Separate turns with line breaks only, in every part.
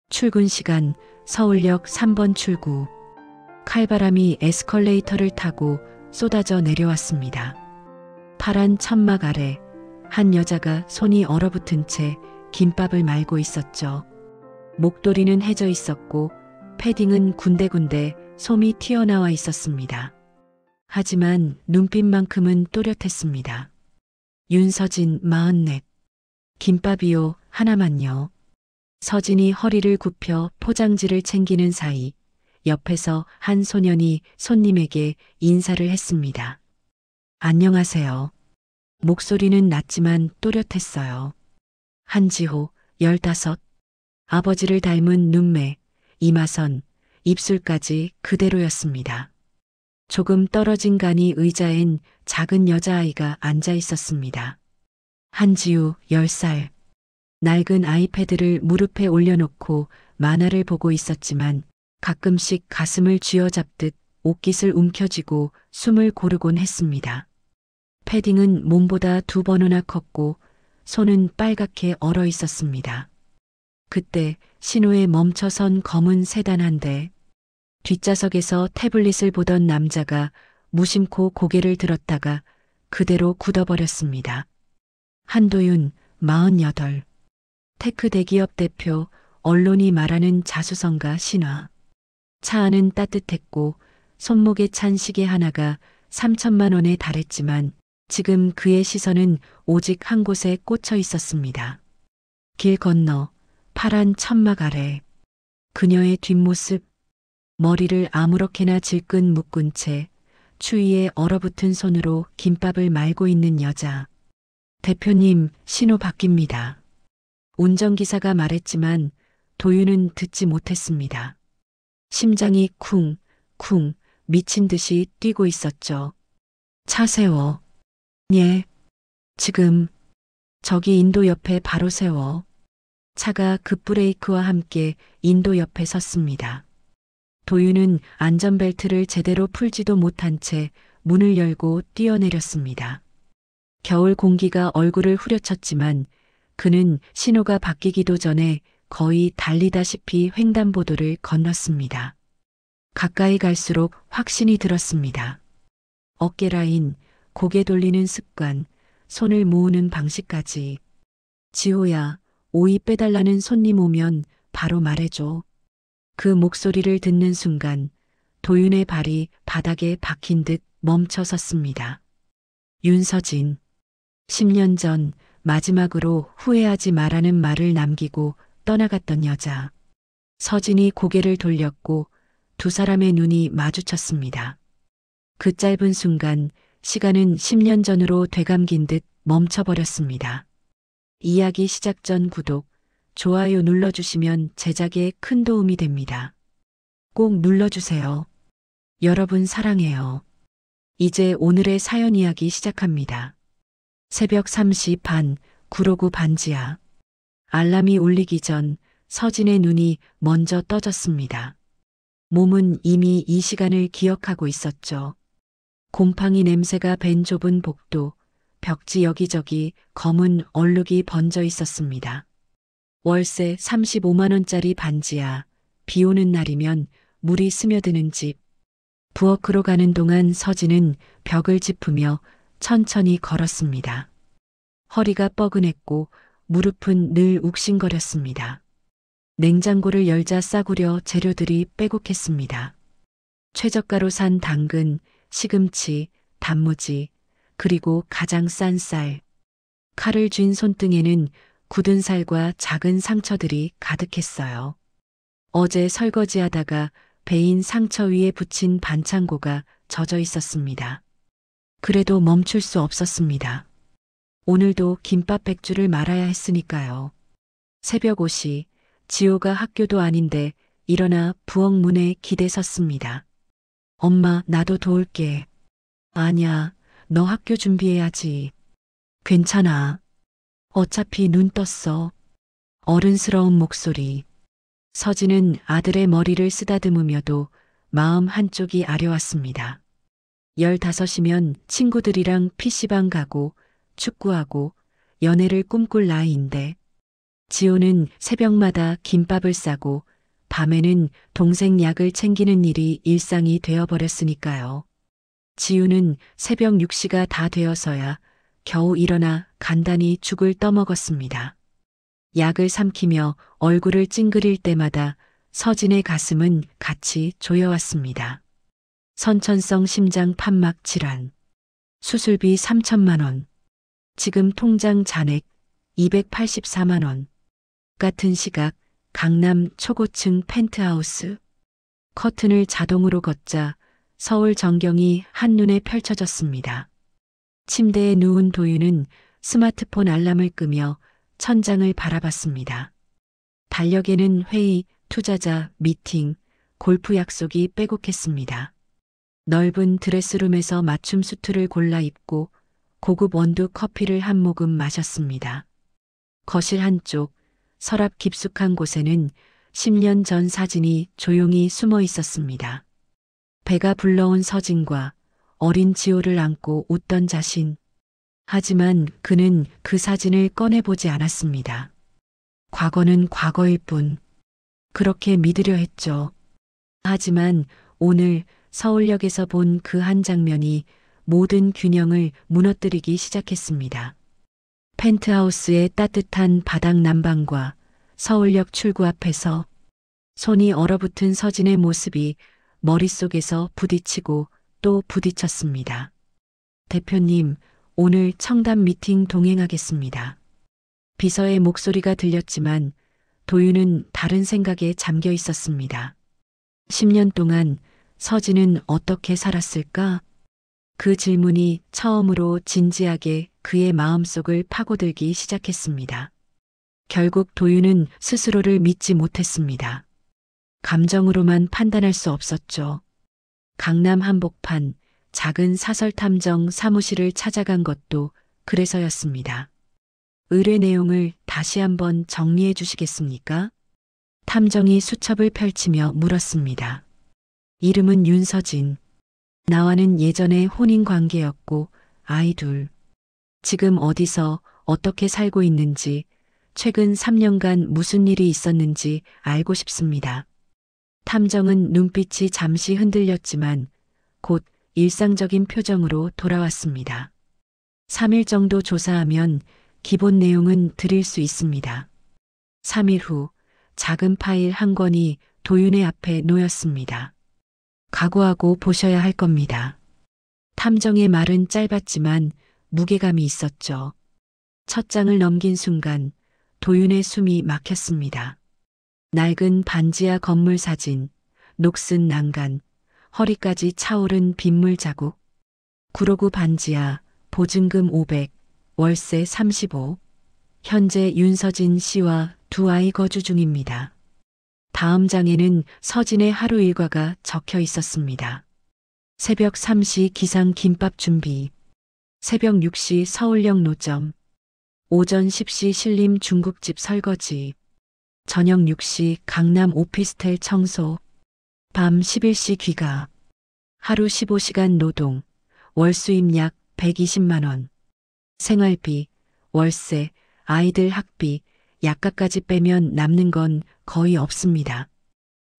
출근 시간 서울역 3번 출구. 칼바람이 에스컬레이터를 타고 쏟아져 내려왔습니다. 파란 천막 아래 한 여자가 손이 얼어붙은 채 김밥을 말고 있었죠. 목도리는 해져 있었고 패딩은 군데군데 솜이 튀어나와 있었습니다. 하지만 눈빛만큼은 또렷했습니다. 윤서진 44. 김밥이요, 하나만요. 서진이 허리를 굽혀 포장지를 챙기는 사이 옆에서 한 소년이 손님에게 인사를 했습니다. 안녕하세요. 목소리는 낮지만 또렷했어요. 한지호 15. 아버지를 닮은 눈매, 이마선, 입술까지 그대로였습니다. 조금 떨어진 간이 의자엔 작은 여자아이가 앉아 있었습니다. 한지우 10살. 낡은 아이패드를 무릎에 올려놓고 만화를 보고 있었지만 가끔씩 가슴을 쥐어잡듯 옷깃을 움켜쥐고 숨을 고르곤 했습니다. 패딩은 몸보다 2번이나 컸고 손은 빨갛게 얼어 있었습니다. 그때 신호에 멈춰선 검은 세단 한 대. 뒷좌석에서 태블릿을 보던 남자가 무심코 고개를 들었다가 그대로 굳어버렸습니다. 한도윤 48. 테크 대기업 대표, 언론이 말하는 자수성가 신화. 차 안은 따뜻했고 손목에 찬 시계 하나가 3천만 원에 달했지만 지금 그의 시선은 오직 한 곳에 꽂혀 있었습니다. 길 건너 파란 천막 아래 그녀의 뒷모습, 머리를 아무렇게나 질끈 묶은 채 추위에 얼어붙은 손으로 김밥을 말고 있는 여자. 대표님, 신호 바뀝니다. 운전기사가 말했지만 도윤은 듣지 못했습니다. 심장이 쿵, 쿵 미친 듯이 뛰고 있었죠. 차 세워. 예. 지금. 저기 인도 옆에 바로 세워. 차가 급브레이크와 함께 인도 옆에 섰습니다. 도윤은 안전벨트를 제대로 풀지도 못한 채 문을 열고 뛰어내렸습니다. 겨울 공기가 얼굴을 후려쳤지만 그는 신호가 바뀌기도 전에 거의 달리다시피 횡단보도를 건넜습니다. 가까이 갈수록 확신이 들었습니다. 어깨 라인, 고개 돌리는 습관, 손을 모으는 방식까지. 지호야, 오이 빼달라는 손님 오면 바로 말해줘. 그 목소리를 듣는 순간 도윤의 발이 바닥에 박힌 듯 멈춰 섰습니다. 윤서진. 10년 전 마지막으로 후회하지 말라는 말을 남기고 떠나갔던 여자. 서진이 고개를 돌렸고 두 사람의 눈이 마주쳤습니다. 그 짧은 순간 시간은 10년 전으로 되감긴 듯 멈춰버렸습니다. 이야기 시작 전 구독, 좋아요 눌러주시면 제작에 큰 도움이 됩니다. 꼭 눌러주세요. 여러분 사랑해요. 이제 오늘의 사연 이야기 시작합니다. 새벽 3시 반, 구로구 반지하. 알람이 울리기 전 서진의 눈이 먼저 떠졌습니다. 몸은 이미 이 시간을 기억하고 있었죠. 곰팡이 냄새가 밴 좁은 복도, 벽지 여기저기 검은 얼룩이 번져 있었습니다. 월세 35만 원짜리 반지하, 비 오는 날이면 물이 스며드는 집. 부엌으로 가는 동안 서진은 벽을 짚으며 천천히 걸었습니다. 허리가 뻐근했고 무릎은 늘 욱신거렸습니다. 냉장고를 열자 싸구려 재료들이 빼곡했습니다. 최저가로 산 당근, 시금치, 단무지, 그리고 가장 싼 쌀. 칼을 쥔 손등에는 굳은 살과 작은 상처들이 가득했어요. 어제 설거지하다가 베인 상처 위에 붙인 반창고가 젖어 있었습니다. 그래도 멈출 수 없었습니다. 오늘도 김밥 100줄을 말아야 했으니까요. 새벽 5시, 지호가 학교도 아닌데 일어나 부엌 문에 기대 섰습니다. 엄마, 나도 도울게. 아니야, 너 학교 준비해야지. 괜찮아. 어차피 눈 떴어. 어른스러운 목소리. 서진은 아들의 머리를 쓰다듬으며도 마음 한쪽이 아려왔습니다. 15이면 친구들이랑 PC방 가고 축구하고 연애를 꿈꿀 나이인데 지호는 새벽마다 김밥을 싸고 밤에는 동생 약을 챙기는 일이 일상이 되어버렸으니까요. 지우는 새벽 6시가 다 되어서야 겨우 일어나 간단히 죽을 떠먹었습니다. 약을 삼키며 얼굴을 찡그릴 때마다 서진의 가슴은 같이 조여왔습니다. 선천성 심장 판막 질환. 수술비 3천만 원. 지금 통장 잔액 284만 원. 같은 시각 강남 초고층 펜트하우스. 커튼을 자동으로 걷자 서울 전경이 한눈에 펼쳐졌습니다. 침대에 누운 도윤은 스마트폰 알람을 끄며 천장을 바라봤습니다. 달력에는 회의, 투자자, 미팅, 골프 약속이 빼곡했습니다. 넓은 드레스룸에서 맞춤 수트를 골라 입고 고급 원두 커피를 한 모금 마셨습니다. 거실 한쪽, 서랍 깊숙한 곳에는 10년 전 사진이 조용히 숨어 있었습니다. 배가 불러온 서진과 어린 지호를 안고 웃던 자신. 하지만 그는 그 사진을 꺼내보지 않았습니다. 과거는 과거일 뿐. 그렇게 믿으려 했죠. 하지만 오늘 서울역에서 본 그 한 장면이 모든 균형을 무너뜨리기 시작했습니다. 펜트하우스의 따뜻한 바닥 난방과 서울역 출구 앞에서 손이 얼어붙은 서진의 모습이 머릿속에서 부딪히고 또 부딪혔습니다. 대표님, 오늘 청담 미팅 동행하겠습니다. 비서의 목소리가 들렸지만 도윤은 다른 생각에 잠겨 있었습니다. 10년 동안 서진은 어떻게 살았을까? 그 질문이 처음으로 진지하게 그의 마음속을 파고들기 시작했습니다. 결국 도윤은 스스로를 믿지 못했습니다. 감정으로만 판단할 수 없었죠. 강남 한복판 작은 사설탐정 사무실을 찾아간 것도 그래서였습니다. 의뢰 내용을 다시 한번 정리해 주시겠습니까? 탐정이 수첩을 펼치며 물었습니다. 이름은 윤서진. 나와는 예전에 혼인 관계였고 아이 둘. 지금 어디서 어떻게 살고 있는지, 최근 3년간 무슨 일이 있었는지 알고 싶습니다. 탐정은 눈빛이 잠시 흔들렸지만 곧 일상적인 표정으로 돌아왔습니다. 3일 정도 조사하면 기본 내용은 드릴 수 있습니다. 3일 후 작은 파일 한 권이 도윤의 앞에 놓였습니다. 각오하고 보셔야 할 겁니다. 탐정의 말은 짧았지만 무게감이 있었죠. 첫 장을 넘긴 순간 도윤의 숨이 막혔습니다. 낡은 반지하 건물 사진, 녹슨 난간, 허리까지 차오른 빗물 자국. 구로구 반지하, 보증금 500, 월세 35. 현재 윤서진 씨와 두 아이 거주 중입니다. 다음 장에는 서진의 하루 일과가 적혀 있었습니다. 새벽 3시 기상 김밥 준비. 새벽 6시 서울역 노점. 오전 10시 신림 중국집 설거지. 저녁 6시 강남 오피스텔 청소. 밤 11시 귀가. 하루 15시간 노동. 월 수입 약 120만 원. 생활비, 월세, 아이들 학비, 약가까지 빼면 남는 건 거의 없습니다.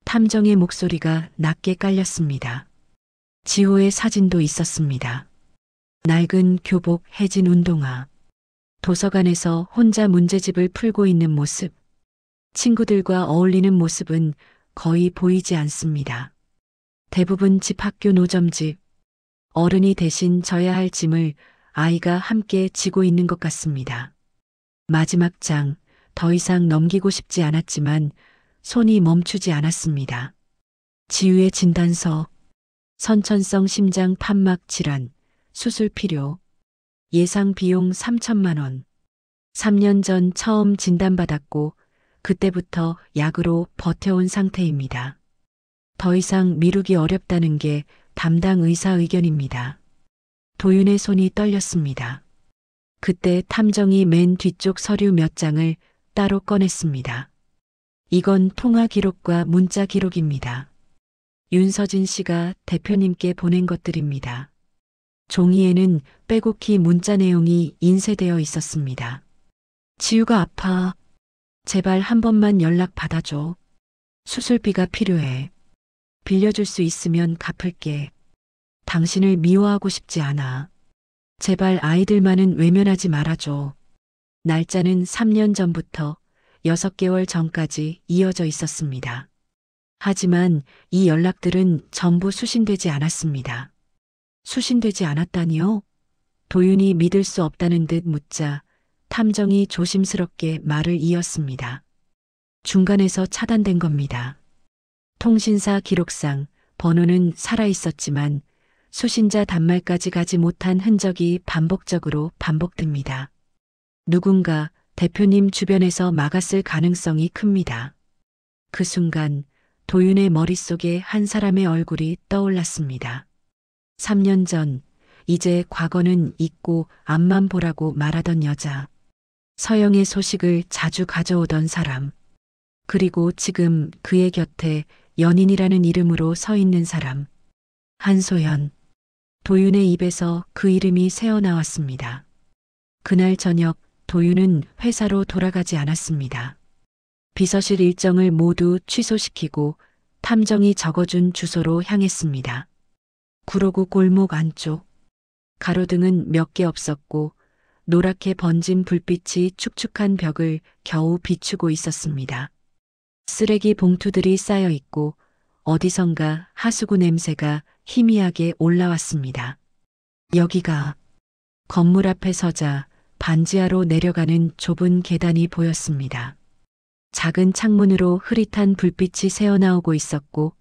탐정의 목소리가 낮게 깔렸습니다. 지호의 사진도 있었습니다. 낡은 교복 해진 운동화. 도서관에서 혼자 문제집을 풀고 있는 모습. 친구들과 어울리는 모습은 거의 보이지 않습니다. 대부분 집 학교 노점집. 어른이 대신 져야 할 짐을 아이가 함께 지고 있는 것 같습니다. 마지막 장, 더 이상 넘기고 싶지 않았지만 손이 멈추지 않았습니다. 지우의 진단서. 선천성 심장 판막 질환. 수술 필요. 예상 비용 3천만 원. 3년 전 처음 진단받았고 그때부터 약으로 버텨온 상태입니다. 더 이상 미루기 어렵다는 게 담당 의사 의견입니다. 도윤의 손이 떨렸습니다. 그때 탐정이 맨 뒤쪽 서류 몇 장을 따로 꺼냈습니다. 이건 통화 기록과 문자 기록입니다. 윤서진 씨가 대표님께 보낸 것들입니다. 종이에는 빼곡히 문자 내용이 인쇄되어 있었습니다. 지우가 아파. 제발 한 번만 연락 받아줘. 수술비가 필요해. 빌려줄 수 있으면 갚을게. 당신을 미워하고 싶지 않아. 제발 아이들만은 외면하지 말아줘. 날짜는 3년 전부터 6개월 전까지 이어져 있었습니다. 하지만 이 연락들은 전부 수신되지 않았습니다. 수신되지 않았다니요? 도윤이 믿을 수 없다는 듯 묻자 탐정이 조심스럽게 말을 이었습니다. 중간에서 차단된 겁니다. 통신사 기록상 번호는 살아 있었지만 수신자 단말까지 가지 못한 흔적이 반복적으로 반복됩니다. 누군가 대표님 주변에서 막았을 가능성이 큽니다. 그 순간 도윤의 머릿속에 한 사람의 얼굴이 떠올랐습니다. 3년 전, 이제 과거는 잊고 앞만 보라고 말하던 여자. 서영의 소식을 자주 가져오던 사람. 그리고 지금 그의 곁에 연인이라는 이름으로 서 있는 사람. 한소연. 도윤의 입에서 그 이름이 새어나왔습니다. 그날 저녁 도윤은 회사로 돌아가지 않았습니다. 비서실 일정을 모두 취소시키고 탐정이 적어준 주소로 향했습니다. 구로구 골목 안쪽. 가로등은 몇 개 없었고 노랗게 번진 불빛이 축축한 벽을 겨우 비추고 있었습니다. 쓰레기 봉투들이 쌓여 있고 어디선가 하수구 냄새가 희미하게 올라왔습니다. 여기가 건물 앞에 서자 반지하로 내려가는 좁은 계단이 보였습니다. 작은 창문으로 흐릿한 불빛이 새어나오고 있었고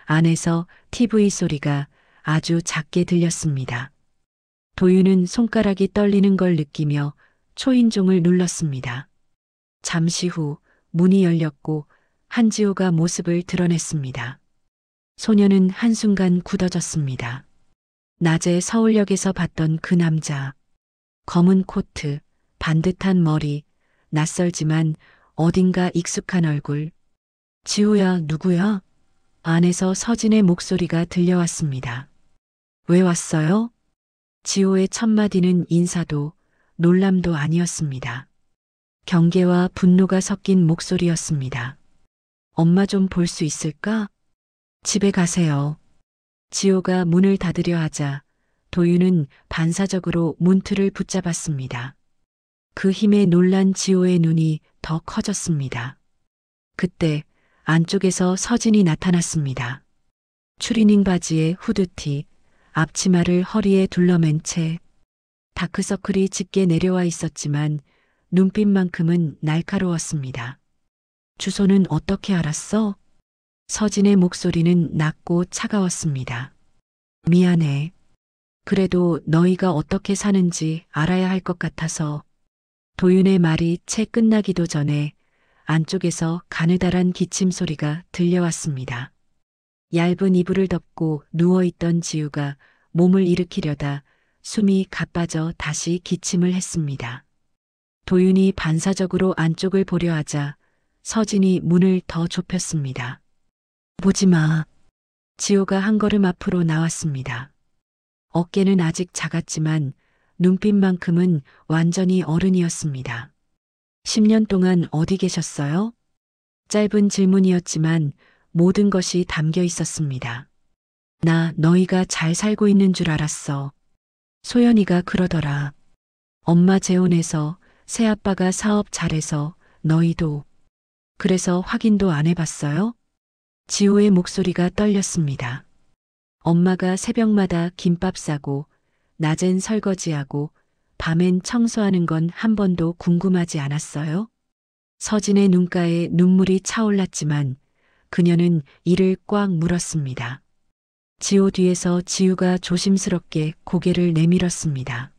안에서 TV 소리가 아주 작게 들렸습니다. 도윤은 손가락이 떨리는 걸 느끼며 초인종을 눌렀습니다. 잠시 후 문이 열렸고 한지호가 모습을 드러냈습니다. 소녀는 한순간 굳어졌습니다. 낮에 서울역에서 봤던 그 남자. 검은 코트, 반듯한 머리, 낯설지만 어딘가 익숙한 얼굴. 지호야, 누구야? 안에서 서진의 목소리가 들려왔습니다. 왜 왔어요? 지호의 첫 마디는 인사도 놀람도 아니었습니다. 경계와 분노가 섞인 목소리였습니다. 엄마 좀 볼 수 있을까? 집에 가세요. 지호가 문을 닫으려 하자 도윤은 반사적으로 문틀을 붙잡았습니다. 그 힘에 놀란 지호의 눈이 더 커졌습니다. 그때 안쪽에서 서진이 나타났습니다. 추리닝 바지에 후드티, 앞치마를 허리에 둘러맨 채 다크서클이 짙게 내려와 있었지만 눈빛만큼은 날카로웠습니다. 주소는 어떻게 알았어? 서진의 목소리는 낮고 차가웠습니다. 미안해. 그래도 너희가 어떻게 사는지 알아야 할 것 같아서. 도윤의 말이 채 끝나기도 전에 안쪽에서 가느다란 기침 소리가 들려왔습니다. 얇은 이불을 덮고 누워있던 지우가 몸을 일으키려다 숨이 가빠져 다시 기침을 했습니다. 도윤이 반사적으로 안쪽을 보려 하자 서진이 문을 더 좁혔습니다. 보지 마. 지호가 한 걸음 앞으로 나왔습니다. 어깨는 아직 작았지만 눈빛만큼은 완전히 어른이었습니다. 10년 동안 어디 계셨어요? 짧은 질문이었지만 모든 것이 담겨 있었습니다. 나 너희가 잘 살고 있는 줄 알았어. 소연이가 그러더라. 엄마 재혼해서 새아빠가 사업 잘해서 너희도. 그래서 확인도 안 해봤어요? 지호의 목소리가 떨렸습니다. 엄마가 새벽마다 김밥 싸고 낮엔 설거지하고 밤엔 청소하는 건 한 번도 궁금하지 않았어요? 서진의 눈가에 눈물이 차올랐지만 그녀는 이를 꽉 물었습니다. 지호 뒤에서 지우가 조심스럽게 고개를 내밀었습니다.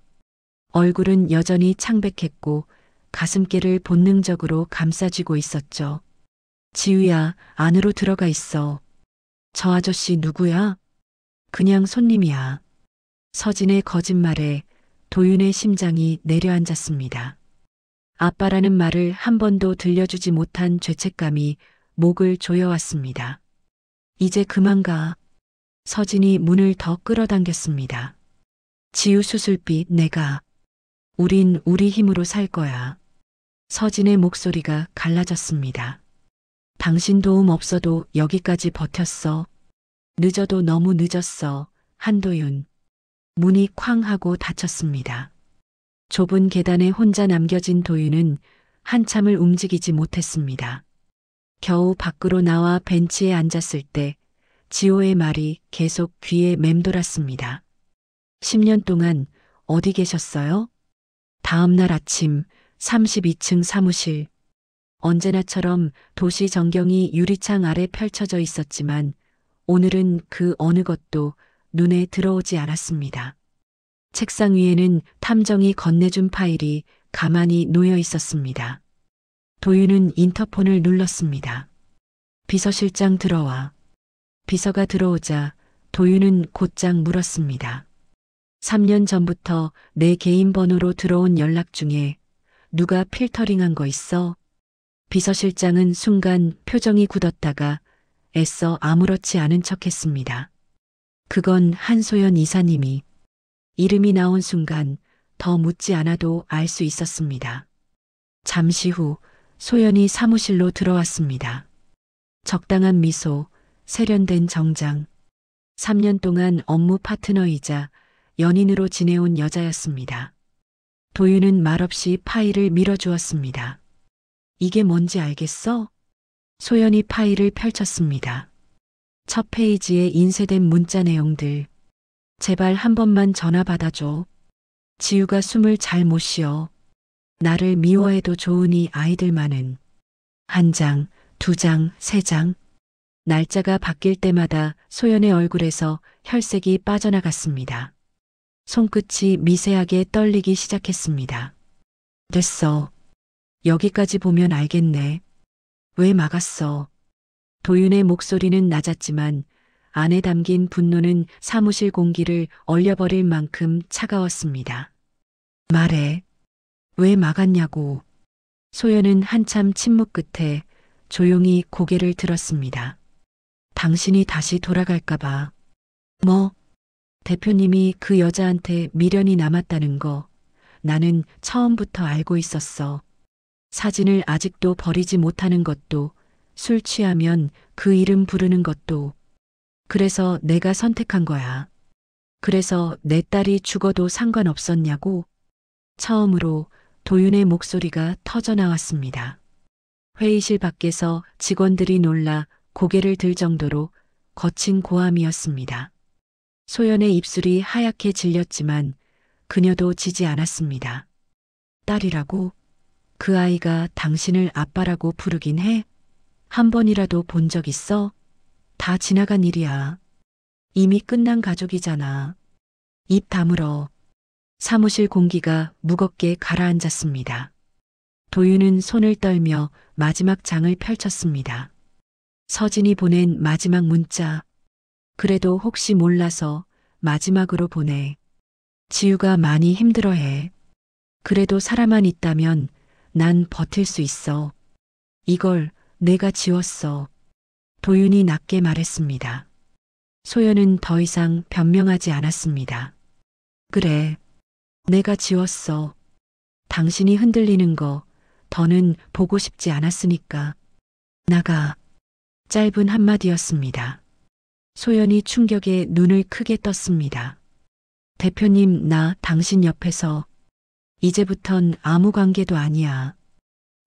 얼굴은 여전히 창백했고 가슴께를 본능적으로 감싸쥐고 있었죠. 지우야, 안으로 들어가 있어. 저 아저씨 누구야? 그냥 손님이야. 서진의 거짓말에 도윤의 심장이 내려앉았습니다. 아빠라는 말을 한 번도 들려주지 못한 죄책감이 목을 조여왔습니다. 이제 그만 가. 서진이 문을 더 끌어당겼습니다. 지우 수술비 내가. 우린 우리 힘으로 살 거야. 서진의 목소리가 갈라졌습니다. 당신 도움 없어도 여기까지 버텼어. 늦어도 너무 늦었어. 한도윤. 문이 쾅 하고 닫혔습니다. 좁은 계단에 혼자 남겨진 도윤은 한참을 움직이지 못했습니다. 겨우 밖으로 나와 벤치에 앉았을 때 지호의 말이 계속 귀에 맴돌았습니다. 10년 동안 어디 계셨어요? 다음 날 아침 32층 사무실. 언제나처럼 도시 전경이 유리창 아래 펼쳐져 있었지만 오늘은 그 어느 것도 눈에 들어오지 않았습니다. 책상 위에는 탐정이 건네준 파일이 가만히 놓여 있었습니다. 도윤은 인터폰을 눌렀습니다. 비서실장 들어와. 비서가 들어오자 도윤은 곧장 물었습니다. 3년 전부터 내 개인 번호로 들어온 연락 중에 누가 필터링한 거 있어? 비서실장은 순간 표정이 굳었다가 애써 아무렇지 않은 척했습니다. 그건 한소연 이사님이. 이름이 나온 순간 더 묻지 않아도 알 수 있었습니다. 잠시 후 소연이 사무실로 들어왔습니다. 적당한 미소, 세련된 정장. 3년 동안 업무 파트너이자 연인으로 지내온 여자였습니다. 도윤은 말없이 파일을 밀어주었습니다. 이게 뭔지 알겠어? 소연이 파일을 펼쳤습니다. 첫 페이지에 인쇄된 문자 내용들. 제발 한 번만 전화 받아줘. 지우가 숨을 잘 못 쉬어. 나를 미워해도 좋으니 아이들만은. 1장, 2장, 3장. 날짜가 바뀔 때마다 소연의 얼굴에서 혈색이 빠져나갔습니다. 손끝이 미세하게 떨리기 시작했습니다. 됐어. 여기까지 보면 알겠네. 왜 막았어? 도윤의 목소리는 낮았지만 안에 담긴 분노는 사무실 공기를 얼려버릴 만큼 차가웠습니다. 말해. 왜 막았냐고. 소연은 한참 침묵 끝에 조용히 고개를 들었습니다. 당신이 다시 돌아갈까봐. 뭐? 대표님이 그 여자한테 미련이 남았다는 거 나는 처음부터 알고 있었어. 사진을 아직도 버리지 못하는 것도, 술 취하면 그 이름 부르는 것도. 그래서 내가 선택한 거야. 그래서 내 딸이 죽어도 상관없었냐고. 처음으로 도윤의 목소리가 터져 나왔습니다. 회의실 밖에서 직원들이 놀라 고개를 들 정도로 거친 고함이었습니다. 소연의 입술이 하얗게 질렸지만 그녀도 지지 않았습니다. 딸이라고? 그 아이가 당신을 아빠라고 부르긴 해? 한 번이라도 본 적 있어? 다 지나간 일이야. 이미 끝난 가족이잖아. 입 다물어. 사무실 공기가 무겁게 가라앉았습니다. 도윤은 손을 떨며 마지막 장을 펼쳤습니다. 서진이 보낸 마지막 문자. 그래도 혹시 몰라서 마지막으로 보내. 지우가 많이 힘들어해. 그래도 사람만 있다면 난 버틸 수 있어. 이걸 내가 지웠어. 도윤이 낮게 말했습니다. 소연은 더 이상 변명하지 않았습니다. 그래, 내가 지웠어. 당신이 흔들리는 거 더는 보고 싶지 않았으니까. 나가. 짧은 한마디였습니다. 소연이 충격에 눈을 크게 떴습니다. 대표님, 나 당신 옆에서 이제부턴 아무 관계도 아니야.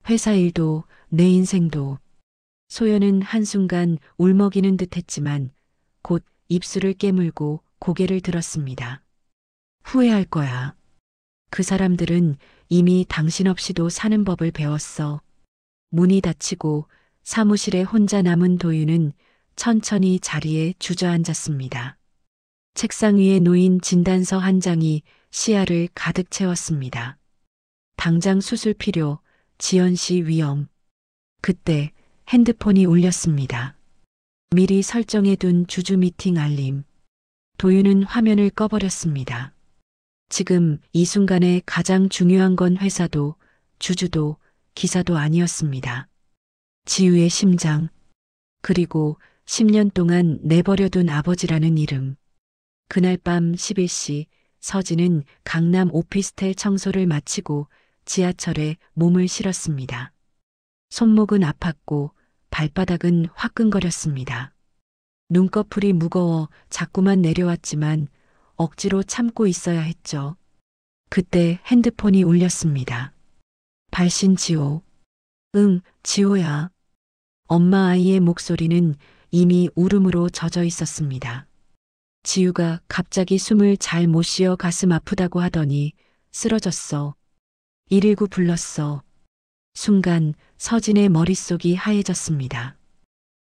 회사 일도 내 인생도. 소연은 한순간 울먹이는 듯 했지만 곧 입술을 깨물고 고개를 들었습니다. 후회할 거야. 그 사람들은 이미 당신 없이도 사는 법을 배웠어. 문이 닫히고 사무실에 혼자 남은 도윤은 천천히 자리에 주저앉았습니다. 책상 위에 놓인 진단서 한 장이 시야를 가득 채웠습니다. 당장 수술 필요, 지연 씨 위험. 그때 핸드폰이 울렸습니다. 미리 설정해둔 주주 미팅 알림. 도윤은 화면을 꺼버렸습니다. 지금 이 순간에 가장 중요한 건 회사도, 주주도, 기사도 아니었습니다. 지우의 심장, 그리고 10년 동안 내버려둔 아버지라는 이름. 그날 밤 11시 서진은 강남 오피스텔 청소를 마치고 지하철에 몸을 실었습니다. 손목은 아팠고 발바닥은 화끈거렸습니다. 눈꺼풀이 무거워 자꾸만 내려왔지만 억지로 참고 있어야 했죠. 그때 핸드폰이 울렸습니다. 발신 지호. 응, 지호야. 엄마 아이의 목소리는 이미 울음으로 젖어 있었습니다. 지우가 갑자기 숨을 잘 못 쉬어 가슴 아프다고 하더니 쓰러졌어. 119 불렀어. 순간 서진의 머릿속이 하얘졌습니다.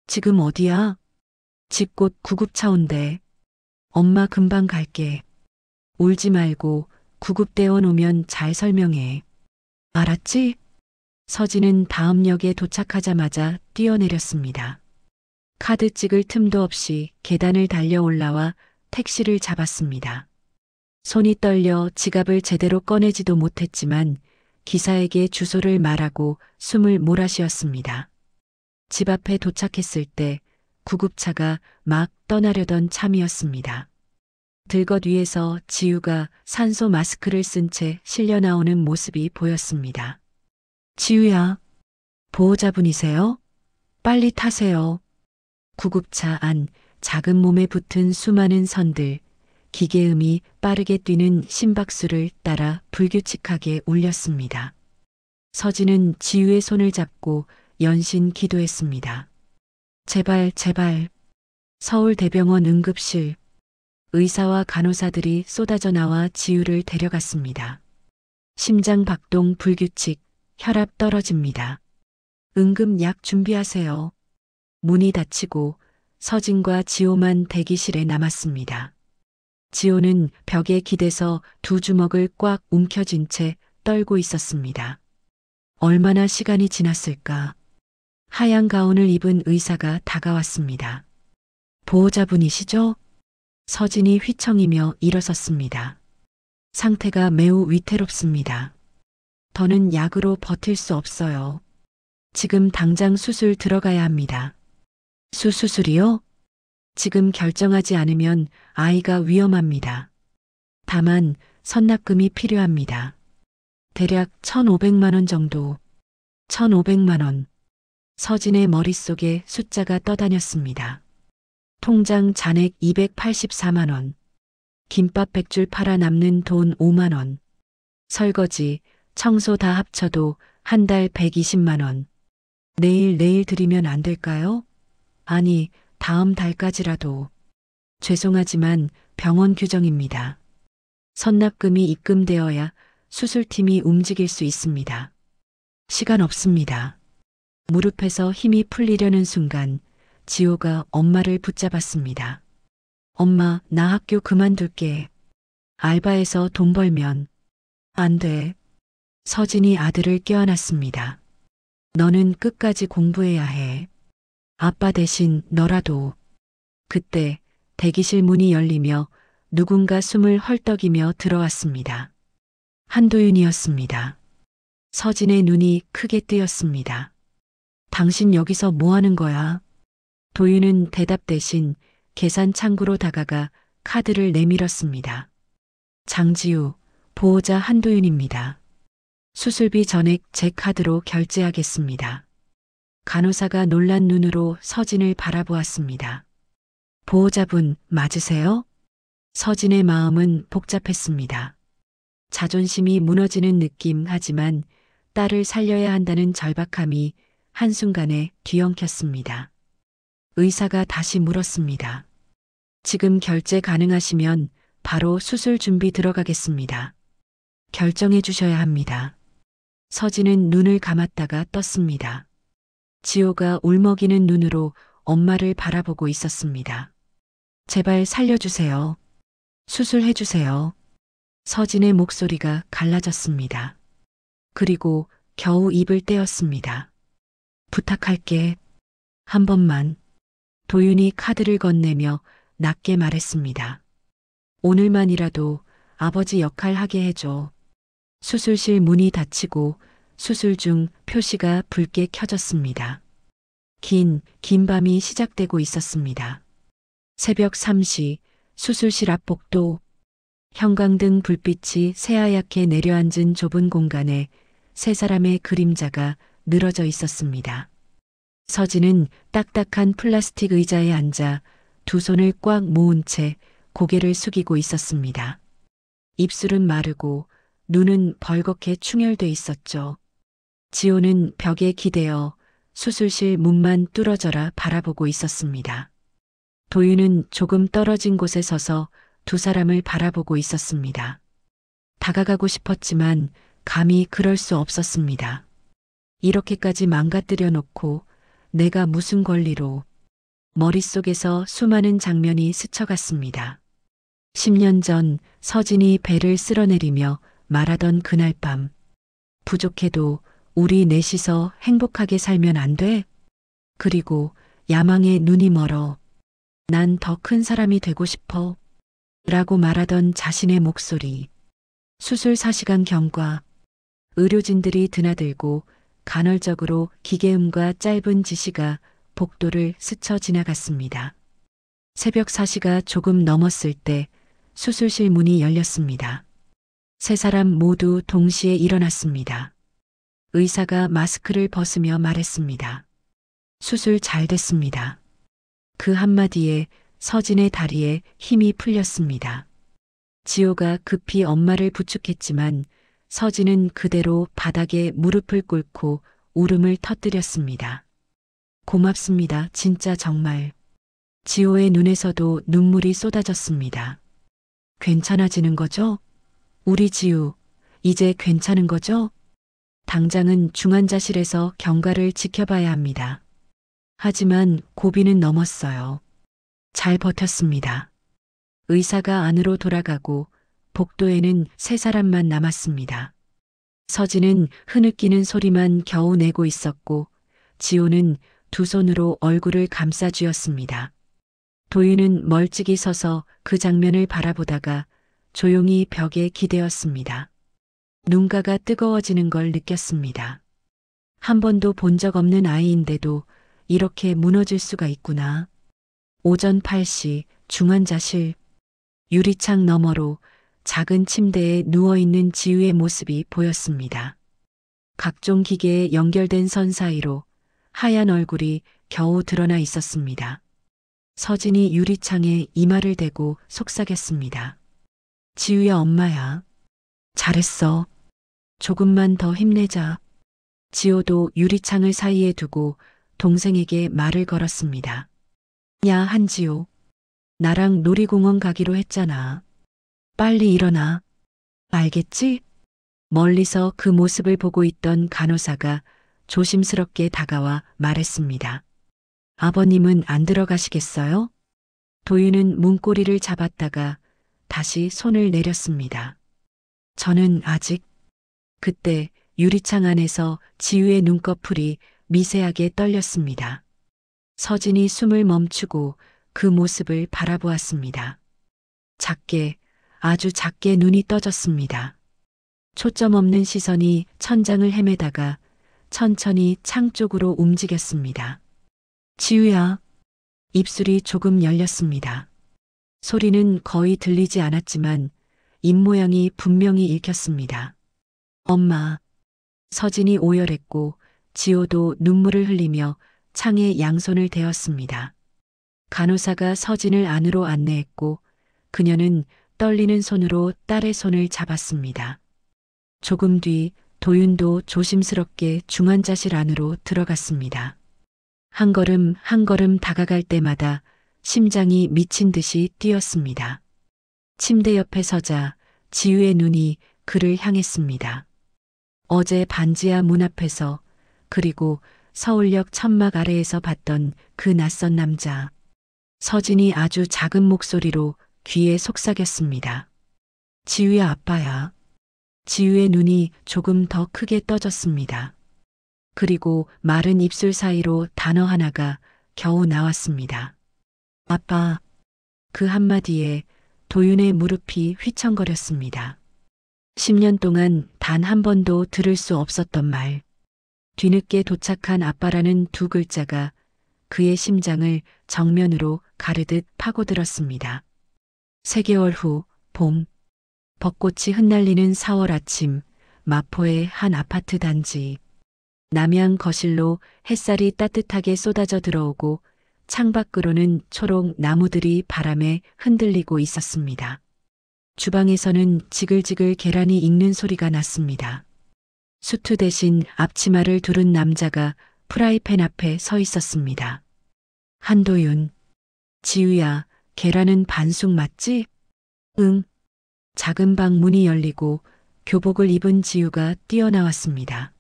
지금 어디야? 집 곧 구급차 온대. 엄마 금방 갈게. 울지 말고 구급대원 오면 잘 설명해. 알았지? 서진은 다음 역에 도착하자마자 뛰어내렸습니다. 카드 찍을 틈도 없이 계단을 달려 올라와 택시를 잡았습니다. 손이 떨려 지갑을 제대로 꺼내지도 못했지만 기사에게 주소를 말하고 숨을 몰아쉬었습니다. 집 앞에 도착했을 때 구급차가 막 떠나려던 참이었습니다. 들것 위에서 지우가 산소 마스크를 쓴 채 실려 나오는 모습이 보였습니다. 지우야, 보호자분이세요? 빨리 타세요. 구급차 안 작은 몸에 붙은 수많은 선들, 기계음이 빠르게 뛰는 심박수를 따라 불규칙하게 울렸습니다. 서진은 지우의 손을 잡고 연신 기도했습니다. 제발, 제발. 서울대병원 응급실. 의사와 간호사들이 쏟아져 나와 지우를 데려갔습니다. 심장 박동 불규칙, 혈압 떨어집니다. 응급약 준비하세요. 문이 닫히고 서진과 지호만 대기실에 남았습니다. 지호는 벽에 기대서 두 주먹을 꽉 움켜쥔 채 떨고 있었습니다. 얼마나 시간이 지났을까? 하얀 가운을 입은 의사가 다가왔습니다. 보호자분이시죠? 서진이 휘청이며 일어섰습니다. 상태가 매우 위태롭습니다. 더는 약으로 버틸 수 없어요. 지금 당장 수술 들어가야 합니다. 수술이요? 지금 결정하지 않으면 아이가 위험합니다. 다만 선납금이 필요합니다. 대략 1,500만 원 정도. 1,500만 원. 서진의 머릿속에 숫자가 떠다녔습니다. 통장 잔액 284만 원. 김밥 100줄 팔아 남는 돈 5만 원. 설거지, 청소 다 합쳐도 한 달 120만 원. 내일 드리면 안 될까요? 아니, 다음 달까지라도. 죄송하지만 병원 규정입니다. 선납금이 입금되어야 수술팀이 움직일 수 있습니다. 시간 없습니다. 무릎에서 힘이 풀리려는 순간 지호가 엄마를 붙잡았습니다. 엄마, 나 학교 그만둘게. 알바해서 돈 벌면. 안 돼. 서진이 아들을 껴안았습니다. 너는 끝까지 공부해야 해. 아빠 대신 너라도. 그때 대기실 문이 열리며 누군가 숨을 헐떡이며 들어왔습니다. 한도윤이었습니다. 서진의 눈이 크게 뜨였습니다. 당신 여기서 뭐 하는 거야? 도윤은 대답 대신 계산 창구로 다가가 카드를 내밀었습니다. 장지우, 보호자 한도윤입니다. 수술비 전액 제 카드로 결제하겠습니다. 간호사가 놀란 눈으로 서진을 바라보았습니다. 보호자분 맞으세요? 서진의 마음은 복잡했습니다. 자존심이 무너지는 느낌 하지만 딸을 살려야 한다는 절박함이 한순간에 뒤엉켰습니다. 의사가 다시 물었습니다. 지금 결제 가능하시면 바로 수술 준비 들어가겠습니다. 결정해 주셔야 합니다. 서진은 눈을 감았다가 떴습니다. 지호가 울먹이는 눈으로 엄마를 바라보고 있었습니다. 제발 살려주세요. 수술해 주세요. 서진의 목소리가 갈라졌습니다. 그리고 겨우 입을 떼었습니다. 부탁할게. 한 번만. 도윤이 카드를 건네며 낮게 말했습니다. 오늘만이라도 아버지 역할 하게 해줘. 수술실 문이 닫히고 수술 중 표시가 붉게 켜졌습니다. 긴 밤이 시작되고 있었습니다. 새벽 3시 수술실 앞 복도. 형광등 불빛이 새하얗게 내려앉은 좁은 공간에 세 사람의 그림자가 늘어져 있었습니다. 서진은 딱딱한 플라스틱 의자에 앉아 두 손을 꽉 모은 채 고개를 숙이고 있었습니다. 입술은 마르고 눈은 벌겋게 충혈돼 있었죠. 지호는 벽에 기대어 수술실 문만 뚫어져라 바라보고 있었습니다. 도윤은 조금 떨어진 곳에 서서 두 사람을 바라보고 있었습니다. 다가가고 싶었지만 감히 그럴 수 없었습니다. 이렇게까지 망가뜨려 놓고 내가 무슨 권리로. 머릿속에서 수많은 장면이 스쳐갔습니다. 10년 전 서진이 배를 쓸어내리며 말하던 그날 밤. 부족해도 우리 넷이서 행복하게 살면 안 돼? 그리고 야망에 눈이 멀어. 난 더 큰 사람이 되고 싶어. 라고 말하던 자신의 목소리. 수술 4시간 경과. 의료진들이 드나들고 간헐적으로 기계음과 짧은 지시가 복도를 스쳐 지나갔습니다. 새벽 4시가 조금 넘었을 때 수술실 문이 열렸습니다. 세 사람 모두 동시에 일어났습니다. 의사가 마스크를 벗으며 말했습니다. 수술 잘 됐습니다. 그 한마디에 서진의 다리에 힘이 풀렸습니다. 지호가 급히 엄마를 부축했지만 서진은 그대로 바닥에 무릎을 꿇고 울음을 터뜨렸습니다. 고맙습니다. 진짜 정말. 지호의 눈에서도 눈물이 쏟아졌습니다. 괜찮아지는 거죠? 우리 지우, 이제 괜찮은 거죠? 당장은 중환자실에서 경과를 지켜봐야 합니다. 하지만 고비는 넘었어요. 잘 버텼습니다. 의사가 안으로 돌아가고 복도에는 세 사람만 남았습니다. 서진은 흐느끼는 소리만 겨우 내고 있었고 지호는 두 손으로 얼굴을 감싸쥐었습니다. 도윤은 멀찍이 서서 그 장면을 바라보다가 조용히 벽에 기대었습니다. 눈가가 뜨거워지는 걸 느꼈습니다. 한 번도 본 적 없는 아이인데도 이렇게 무너질 수가 있구나. 오전 8시 중환자실. 유리창 너머로 작은 침대에 누워있는 지우의 모습이 보였습니다. 각종 기계에 연결된 선 사이로 하얀 얼굴이 겨우 드러나 있었습니다. 서진이 유리창에 이마를 대고 속삭였습니다. 지우야 엄마야. 잘했어. 조금만 더 힘내자. 지호도 유리창을 사이에 두고 동생에게 말을 걸었습니다. 야 한지호. 나랑 놀이공원 가기로 했잖아. 빨리 일어나. 알겠지? 멀리서 그 모습을 보고 있던 간호사가 조심스럽게 다가와 말했습니다. 아버님은 안 들어가시겠어요? 도윤은 문고리를 잡았다가 다시 손을 내렸습니다. 저는 아직. 그때 유리창 안에서 지우의 눈꺼풀이 미세하게 떨렸습니다. 서진이 숨을 멈추고 그 모습을 바라보았습니다. 작게, 아주 작게 눈이 떠졌습니다. 초점 없는 시선이 천장을 헤매다가 천천히 창 쪽으로 움직였습니다. 지우야. 입술이 조금 열렸습니다. 소리는 거의 들리지 않았지만 입모양이 분명히 읽혔습니다. 엄마. 서진이 오열했고 지호도 눈물을 흘리며 창에 양손을 대었습니다. 간호사가 서진을 안으로 안내했고 그녀는 떨리는 손으로 딸의 손을 잡았습니다. 조금 뒤 도윤도 조심스럽게 중환자실 안으로 들어갔습니다. 한 걸음 한 걸음 다가갈 때마다 심장이 미친 듯이 뛰었습니다. 침대 옆에 서자 지우의 눈이 그를 향했습니다. 어제 반지하 문 앞에서 그리고 서울역 천막 아래에서 봤던 그 낯선 남자. 서진이 아주 작은 목소리로 귀에 속삭였습니다. 지우야 아빠야. 지우의 눈이 조금 더 크게 떠졌습니다. 그리고 마른 입술 사이로 단어 하나가 겨우 나왔습니다. 아빠. 그 한마디에 도윤의 무릎이 휘청거렸습니다. 10년 동안 단 한 번도 들을 수 없었던 말. 뒤늦게 도착한 아빠라는 두 글자가 그의 심장을 정면으로 가르듯 파고들었습니다. 3개월 후 봄. 벚꽃이 흩날리는 4월 아침, 마포의 한 아파트 단지. 남양 거실로 햇살이 따뜻하게 쏟아져 들어오고 창밖으로는 초록 나무들이 바람에 흔들리고 있었습니다. 주방에서는 지글지글 계란이 익는 소리가 났습니다. 수트 대신 앞치마를 두른 남자가 프라이팬 앞에 서 있었습니다. 한도윤. 지우야, 계란은 반숙 맞지? 응. 작은 방 문이 열리고 교복을 입은 지우가 뛰어나왔습니다.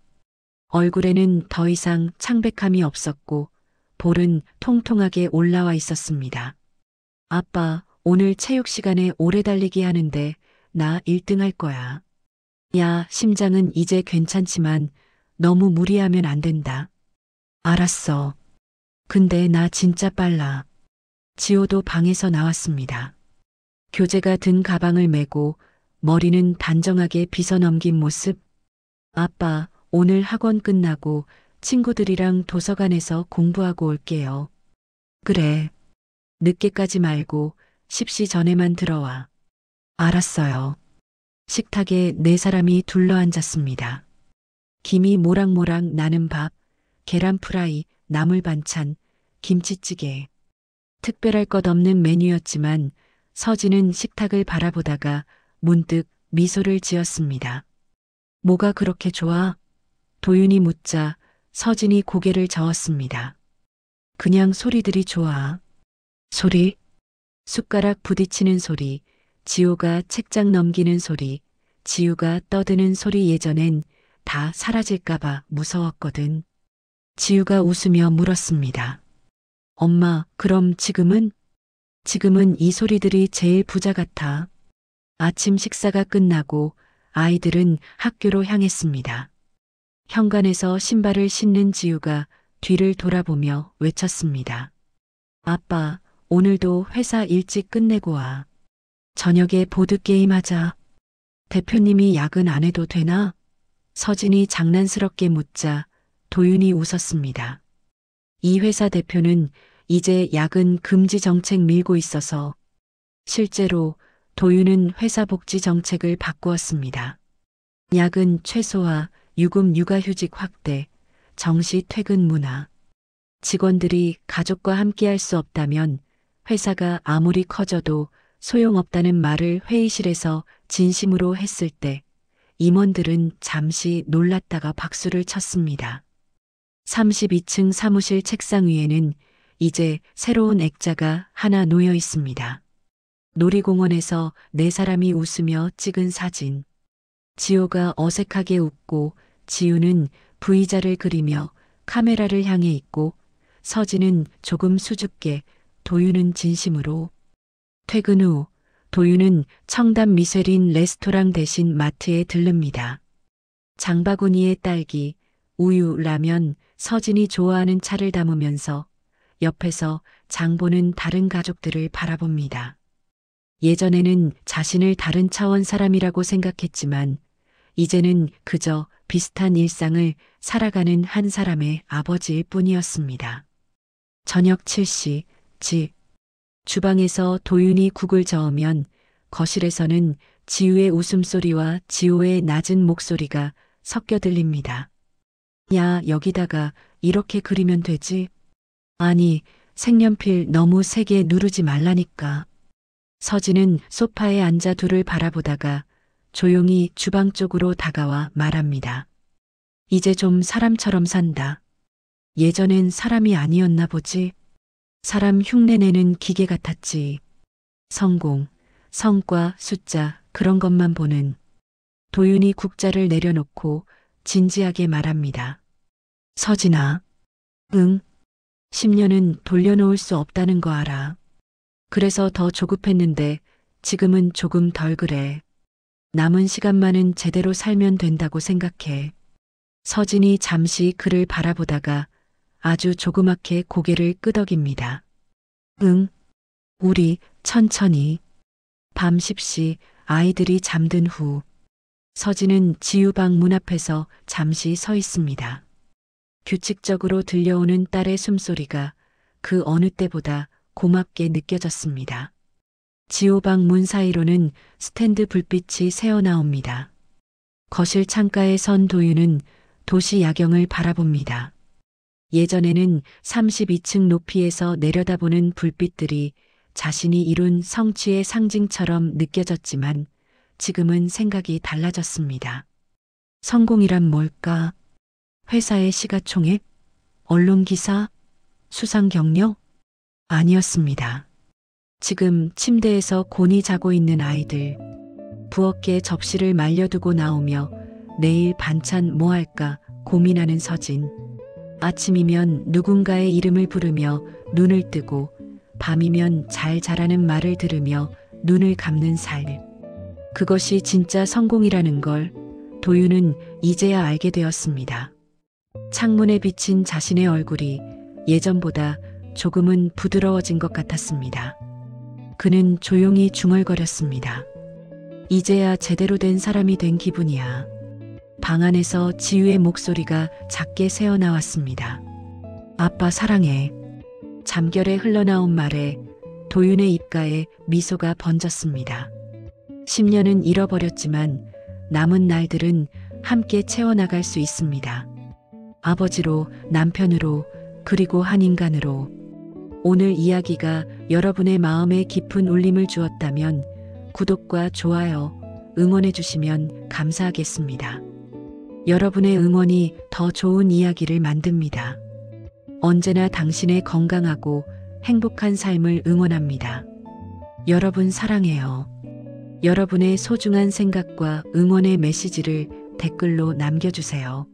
얼굴에는 더 이상 창백함이 없었고 볼은 통통하게 올라와 있었습니다. 아빠, 오늘 체육 시간에 오래 달리기 하는데 나 1등 할 거야. 야, 심장은 이제 괜찮지만 너무 무리하면 안 된다. 알았어. 근데 나 진짜 빨라. 지호도 방에서 나왔습니다. 교재가 든 가방을 메고 머리는 단정하게 빗어 넘긴 모습. 아빠, 오늘 학원 끝나고 친구들이랑 도서관에서 공부하고 올게요. 그래. 늦게까지 말고 10시 전에만 들어와. 알았어요. 식탁에 네 사람이 둘러앉았습니다. 김이 모락모락 나는 밥, 계란 프라이, 나물 반찬, 김치찌개. 특별할 것 없는 메뉴였지만 서진은 식탁을 바라보다가 문득 미소를 지었습니다. 뭐가 그렇게 좋아? 도윤이 묻자 서진이 고개를 저었습니다. 그냥 소리들이 좋아. 소리? 숟가락 부딪히는 소리, 지호가 책장 넘기는 소리, 지우가 떠드는 소리. 예전엔 다 사라질까봐 무서웠거든. 지우가 웃으며 물었습니다. 엄마, 그럼 지금은? 지금은 이 소리들이 제일 부자 같아. 아침 식사가 끝나고 아이들은 학교로 향했습니다. 현관에서 신발을 신는 지우가 뒤를 돌아보며 외쳤습니다. 아빠, 오늘도 회사 일찍 끝내고 와. 저녁에 보드게임 하자. 대표님이 야근 안 해도 되나? 서진이 장난스럽게 묻자 도윤이 웃었습니다. 이 회사 대표는 이제 야근 금지 정책 밀고 있어서 실제로 도윤은 회사 복지 정책을 바꾸었습니다. 야근 최소화, 유급 육아휴직 확대, 정시 퇴근 문화. 직원들이 가족과 함께할 수 없다면 회사가 아무리 커져도 소용없다는 말을 회의실에서 진심으로 했을 때 임원들은 잠시 놀랐다가 박수를 쳤습니다. 32층 사무실 책상 위에는 이제 새로운 액자가 하나 놓여 있습니다. 놀이공원에서 네 사람이 웃으며 찍은 사진. 지호가 어색하게 웃고 지우는 V자를 그리며 카메라를 향해 있고 서진은 조금 수줍게, 도윤은 진심으로. 퇴근 후 도윤은 청담 미쉐린 레스토랑 대신 마트에 들릅니다. 장바구니에 딸기, 우유, 라면, 서진이 좋아하는 차를 담으면서 옆에서 장보는 다른 가족들을 바라봅니다. 예전에는 자신을 다른 차원 사람이라고 생각했지만 이제는 그저 비슷한 일상을 살아가는 한 사람의 아버지일 뿐이었습니다. 저녁 7시, 집. 주방에서 도윤이 국을 저으면 거실에서는 지우의 웃음소리와 지호의 낮은 목소리가 섞여 들립니다. 야, 여기다가 이렇게 그리면 되지? 아니, 색연필 너무 세게 누르지 말라니까. 서진은 소파에 앉아 둘을 바라보다가 조용히 주방 쪽으로 다가와 말합니다. 이제 좀 사람처럼 산다. 예전엔 사람이 아니었나 보지. 사람 흉내내는 기계 같았지. 성공, 성과, 숫자 그런 것만 보는. 도윤이 국자를 내려놓고 진지하게 말합니다. 서진아. 응. 10년은 돌려놓을 수 없다는 거 알아. 그래서 더 조급했는데 지금은 조금 덜 그래. 남은 시간만은 제대로 살면 된다고 생각해. 서진이 잠시 그를 바라보다가 아주 조그맣게 고개를 끄덕입니다. 응. 우리 천천히. 밤 10시 아이들이 잠든 후 서진은 지우방 문 앞에서 잠시 서 있습니다. 규칙적으로 들려오는 딸의 숨소리가 그 어느 때보다 고맙게 느껴졌습니다. 지호방 문 사이로는 스탠드 불빛이 새어나옵니다. 거실 창가에 선 도윤은 도시 야경을 바라봅니다. 예전에는 32층 높이에서 내려다보는 불빛들이 자신이 이룬 성취의 상징처럼 느껴졌지만 지금은 생각이 달라졌습니다. 성공이란 뭘까? 회사의 시가총액? 언론 기사? 수상 경력? 아니었습니다. 지금 침대에서 곤히 자고 있는 아이들, 부엌에 접시를 말려두고 나오며 내일 반찬 뭐 할까 고민하는 서진, 아침이면 누군가의 이름을 부르며 눈을 뜨고 밤이면 잘 자라는 말을 들으며 눈을 감는 삶. 그것이 진짜 성공이라는 걸 도윤은 이제야 알게 되었습니다. 창문에 비친 자신의 얼굴이 예전보다 조금은 부드러워진 것 같았습니다. 그는 조용히 중얼거렸습니다. 이제야 제대로 된 사람이 된 기분이야. 방 안에서 지유의 목소리가 작게 새어나왔습니다. 아빠 사랑해. 잠결에 흘러나온 말에 도윤의 입가에 미소가 번졌습니다. 10년은 잃어버렸지만 남은 날들은 함께 채워나갈 수 있습니다. 아버지로, 남편으로, 그리고 한 인간으로. 오늘 이야기가 여러분의 마음에 깊은 울림을 주었다면 구독과 좋아요, 응원해 주시면 감사하겠습니다. 여러분의 응원이 더 좋은 이야기를 만듭니다. 언제나 당신의 건강하고 행복한 삶을 응원합니다. 여러분 사랑해요. 여러분의 소중한 생각과 응원의 메시지를 댓글로 남겨주세요.